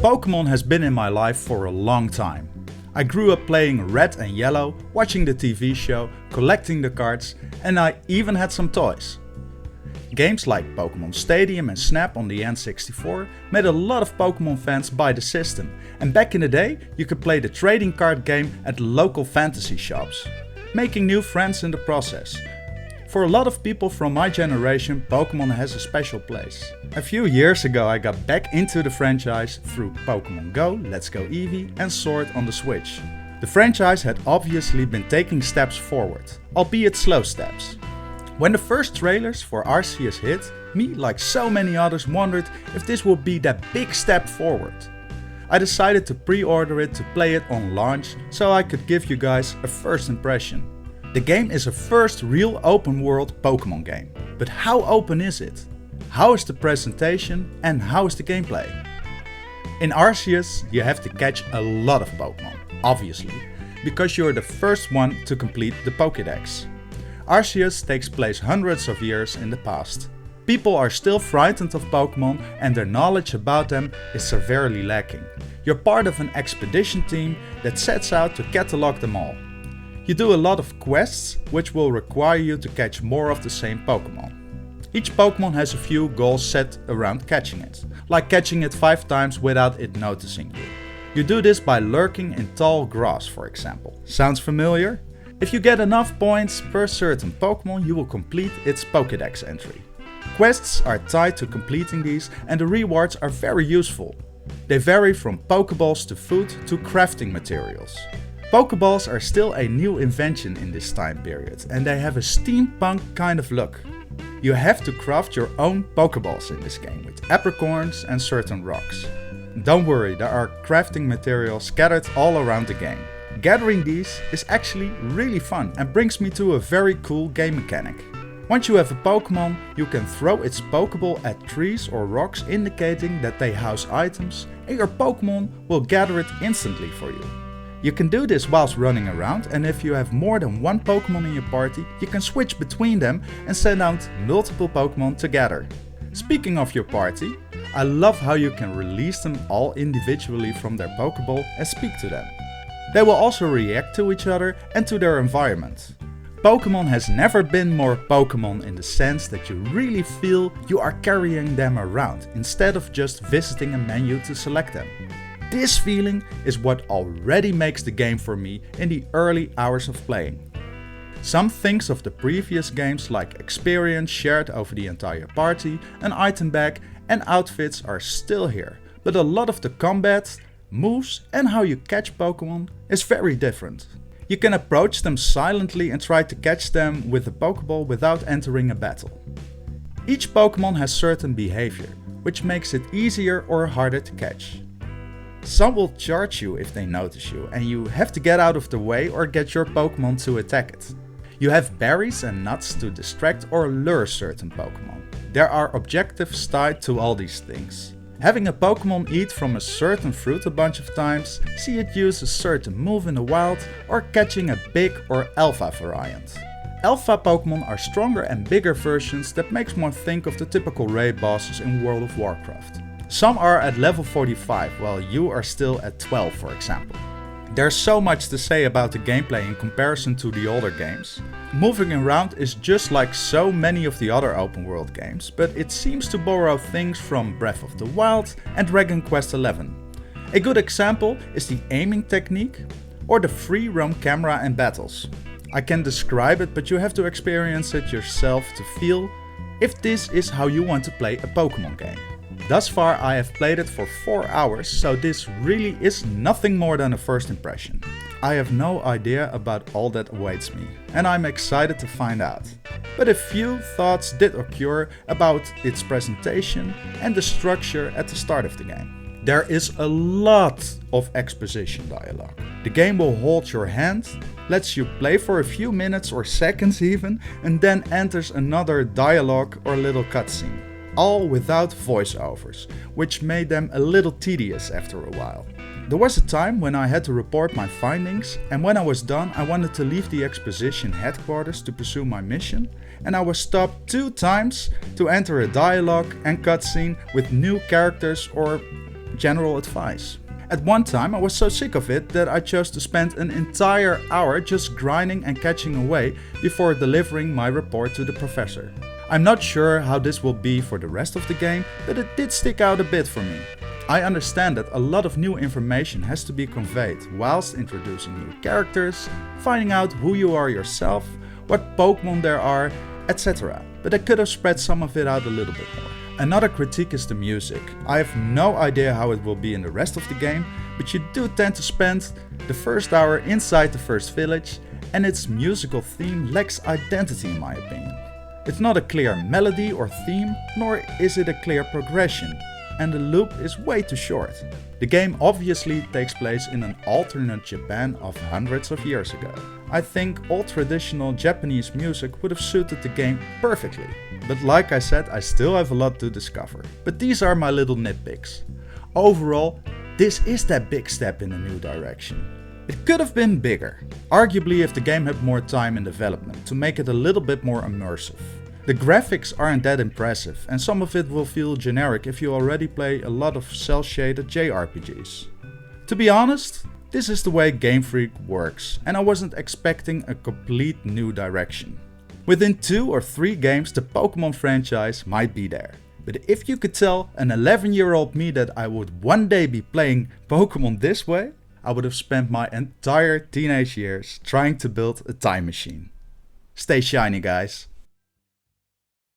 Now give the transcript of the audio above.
Pokemon has been in my life for a long time. I grew up playing Red and Yellow, watching the TV show, collecting the cards, and I even had some toys. Games like Pokemon Stadium and Snap on the N64 made a lot of Pokemon fans buy the system, and back in the day you could play the trading card game at local fantasy shops, making new friends in the process. For a lot of people from my generation, Pokemon has a special place. A few years ago I got back into the franchise through Pokemon Go, Let's Go Eevee and Sword on the Switch. The franchise had obviously been taking steps forward, albeit slow steps. When the first trailers for Arceus hit, me, like so many others, wondered if this would be that big step forward. I decided to pre-order it to play it on launch so I could give you guys a first impression. The game is a first real open world Pokemon game. But how open is it? How is the presentation and how is the gameplay? In Arceus you have to catch a lot of Pokemon, obviously, because you're the first one to complete the Pokédex. Arceus takes place hundreds of years in the past. People are still frightened of Pokemon and their knowledge about them is severely lacking. You're part of an expedition team that sets out to catalog them all. You do a lot of quests which will require you to catch more of the same Pokemon. Each Pokemon has a few goals set around catching it, like catching it 5 times without it noticing you. You do this by lurking in tall grass, for example. Sounds familiar? If you get enough points per certain Pokemon, you will complete its Pokédex entry. Quests are tied to completing these and the rewards are very useful. They vary from Pokeballs to food to crafting materials. Pokeballs are still a new invention in this time period and they have a steampunk kind of look. You have to craft your own Pokeballs in this game with apricorns and certain rocks. Don't worry, there are crafting materials scattered all around the game. Gathering these is actually really fun and brings me to a very cool game mechanic. Once you have a Pokemon, you can throw its Pokeball at trees or rocks indicating that they house items and your Pokemon will gather it instantly for you. You can do this whilst running around, and if you have more than one Pokemon in your party, you can switch between them and send out multiple Pokemon together. Speaking of your party, I love how you can release them all individually from their Pokeball and speak to them. They will also react to each other and to their environment. Pokemon has never been more Pokemon in the sense that you really feel you are carrying them around instead of just visiting a menu to select them. This feeling is what already makes the game for me in the early hours of playing. Some things of the previous games like experience shared over the entire party, an item bag and outfits are still here, but a lot of the combat, moves and how you catch Pokemon is very different. You can approach them silently and try to catch them with a Pokeball without entering a battle. Each Pokemon has certain behavior, which makes it easier or harder to catch. Some will charge you if they notice you and you have to get out of the way or get your Pokemon to attack it. You have berries and nuts to distract or lure certain Pokemon. There are objectives tied to all these things. Having a Pokemon eat from a certain fruit a bunch of times, see it use a certain move in the wild, or catching a big or alpha variant. Alpha Pokemon are stronger and bigger versions that makes one think of the typical raid bosses in World of Warcraft. Some are at level 45 while you are still at 12, for example. There's so much to say about the gameplay in comparison to the older games. Moving around is just like so many of the other open world games, but it seems to borrow things from Breath of the Wild and Dragon Quest XI. A good example is the aiming technique or the free roam camera and battles. I can describe it, but you have to experience it yourself to feel if this is how you want to play a Pokemon game. Thus far I have played it for 4 hours, so this really is nothing more than a first impression. I have no idea about all that awaits me, and I'm excited to find out. But a few thoughts did occur about its presentation and the structure at the start of the game. There is a lot of exposition dialogue. The game will hold your hand, lets you play for a few minutes or seconds even, and then enters another dialogue or little cutscene. All without voiceovers, which made them a little tedious after a while. There was a time when I had to report my findings, and when I was done I wanted to leave the exposition headquarters to pursue my mission, and I was stopped 2 times to enter a dialogue and cutscene with new characters or general advice. At one time I was so sick of it that I chose to spend an entire hour just grinding and catching away before delivering my report to the professor. I'm not sure how this will be for the rest of the game, but it did stick out a bit for me. I understand that a lot of new information has to be conveyed whilst introducing new characters, finding out who you are yourself, what Pokemon there are, etc. But I could have spread some of it out a little bit more. Another critique is the music. I have no idea how it will be in the rest of the game, but you do tend to spend the first hour inside the first village, and its musical theme lacks identity in my opinion. It's not a clear melody or theme, nor is it a clear progression, and the loop is way too short. The game obviously takes place in an alternate Japan of hundreds of years ago. I think all traditional Japanese music would have suited the game perfectly. But like I said, I still have a lot to discover. But these are my little nitpicks. Overall, this is that big step in a new direction. It could have been bigger, arguably if the game had more time in development to make it a little bit more immersive. The graphics aren't that impressive, and some of it will feel generic if you already play a lot of cel-shaded JRPGs. To be honest, this is the way Game Freak works, and I wasn't expecting a complete new direction. Within 2 or 3 games the Pokemon franchise might be there. But if you could tell an 11-year-old me that I would one day be playing Pokemon this way, I would have spent my entire teenage years trying to build a time machine. Stay shiny, guys.